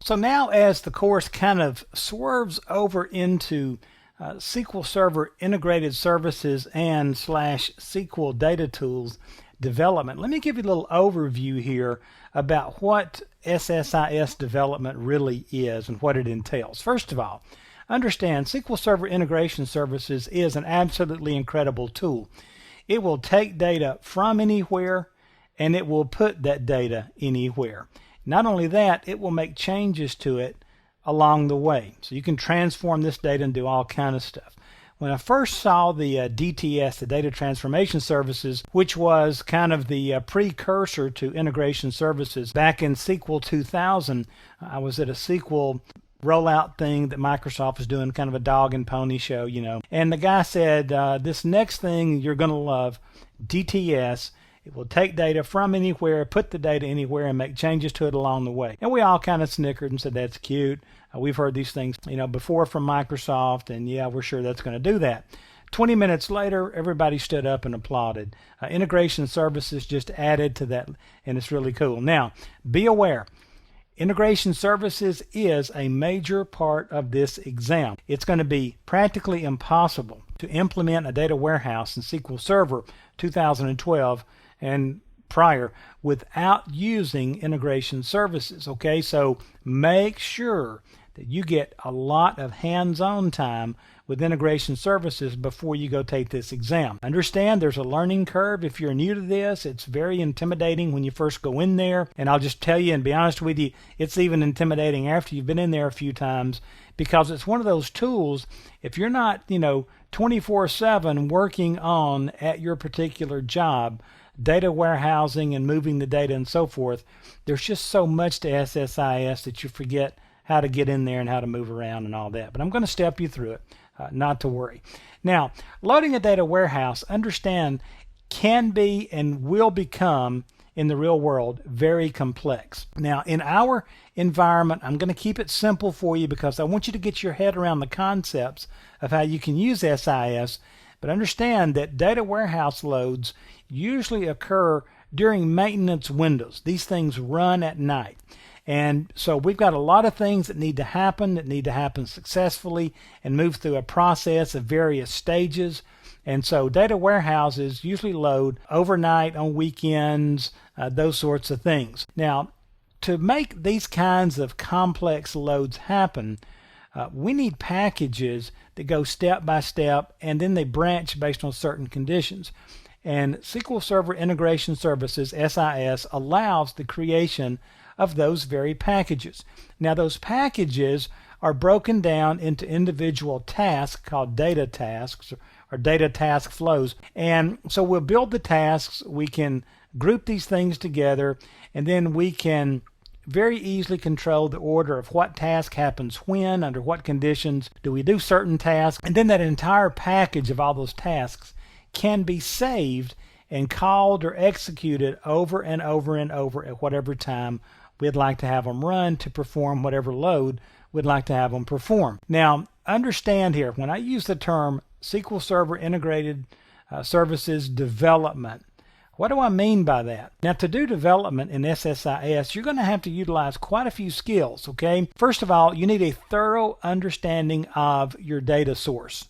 So now as the course kind of swerves over into SQL Server Integrated Services and / SQL Data Tools development, let me give you a little overview here about what SSIS development really is and what it entails. First of all, understand SQL Server Integration Services is an absolutely incredible tool. It will take data from anywhere and it will put that data anywhere. Not only that, it will make changes to it along the way. So you can transform this data and do all kind of stuff. When I first saw the DTS, the Data Transformation Services, which was kind of the precursor to integration services back in SQL 2000, I was at a SQL rollout thing that Microsoft was doing, kind of a dog and pony show, you know. And the guy said, this next thing you're going to love, DTS. It will take data from anywhere, put the data anywhere, and make changes to it along the way. And we all kind of snickered and said, that's cute. We've heard these things, before from Microsoft, and yeah, we're sure that's going to do that. 20 minutes later, everybody stood up and applauded. Integration services just added to that, and it's really cool. Now, be aware, integration services is a major part of this exam. It's going to be practically impossible to implement a data warehouse in SQL Server 2012 and prior without using integration services. Okay, so make sure that you get a lot of hands-on time with integration services before you go take this exam. Understand there's a learning curve. If you're new to this, it's very intimidating when you first go in there, and I'll just tell you and be honest with you, it's even intimidating after you've been in there a few times, because it's one of those tools, if you're not 24/7 working on at your particular job, data warehousing and moving the data and so forth, there's just so much to SSIS that you forget how to get in there and how to move around and all that. But I'm going to step you through it, not to worry. Now, loading a data warehouse, understand, can be and will become in the real world very complex. Now, in our environment, I'm going to keep it simple for you because I want you to get your head around the concepts of how you can use SIS. But understand that data warehouse loads usually occur during maintenance windows. These things run at night. And so we've got a lot of things that need to happen successfully and move through a process of various stages. And so data warehouses usually load overnight, on weekends, those sorts of things. Now, to make these kinds of complex loads happen, we need packages that go step by step, and then they branch based on certain conditions. And SQL Server Integration Services, SIS, allows the creation of those very packages. Now, those packages are broken down into individual tasks called data tasks or data task flows. And so we'll build the tasks, we can group these things together, and then we can very easily control the order of what task happens when, under what conditions do we do certain tasks, and then that entire package of all those tasks can be saved and called or executed over and over and over at whatever time we'd like to have them run to perform whatever load we'd like to have them perform. Now, understand here, when I use the term SQL Server Integrated Services Development, what do I mean by that? Now, to do development in SSIS, you're going to have to utilize quite a few skills, okay? First of all, you need a thorough understanding of your data source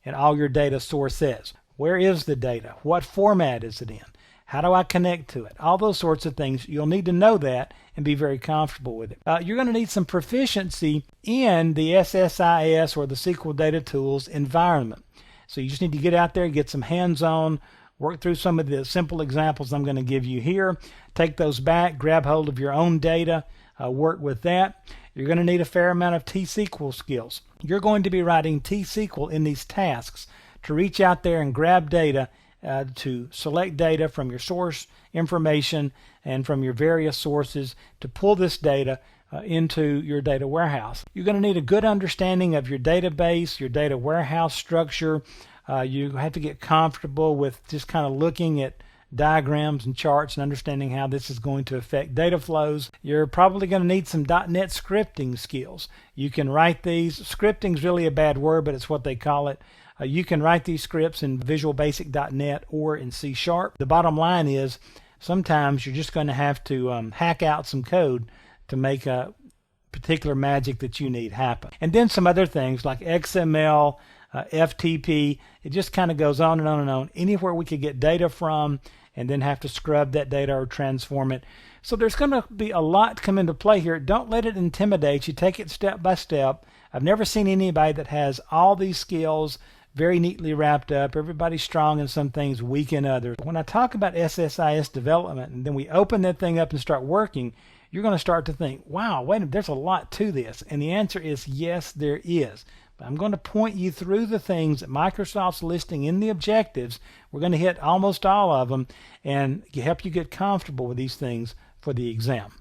and all your data sources. Where is the data? What format is it in? How do I connect to it? All those sorts of things. You'll need to know that and be very comfortable with it. You're going to need some proficiency in the SSIS or the SQL Data Tools environment. So you just need to get out there and get some hands-on, work through some of the simple examples I'm going to give you here. Take those back, grab hold of your own data, work with that. You're going to need a fair amount of T-SQL skills. You're going to be writing T-SQL in these tasks to reach out there and grab data, to select data from your source information and from your various sources to pull this data into your data warehouse. You're going to need a good understanding of your database, your data warehouse structure. You have to get comfortable with just kind of looking at diagrams and charts and understanding how this is going to affect data flows. You're probably going to need some .NET scripting skills. You can write these. Scripting is really a bad word, but it's what they call it. You can write these scripts in Visual Basic .NET or in C#. The bottom line is sometimes you're just going to have to hack out some code to make particular magic that you need happen. And then some other things like XML, FTP, it just kind of goes on and on and on. Anywhere we could get data from and then have to scrub that data or transform it. So there's going to be a lot come into play here. Don't let it intimidate you. Take it step by step. I've never seen anybody that has all these skills very neatly wrapped up. Everybody's strong in some things, weak in others. When I talk about SSIS development and then we open that thing up and start working, you're going to start to think, wow, wait a minute, there's a lot to this. And the answer is yes, there is. But I'm going to point you through the things that Microsoft's listing in the objectives. We're going to hit almost all of them and help you get comfortable with these things for the exam.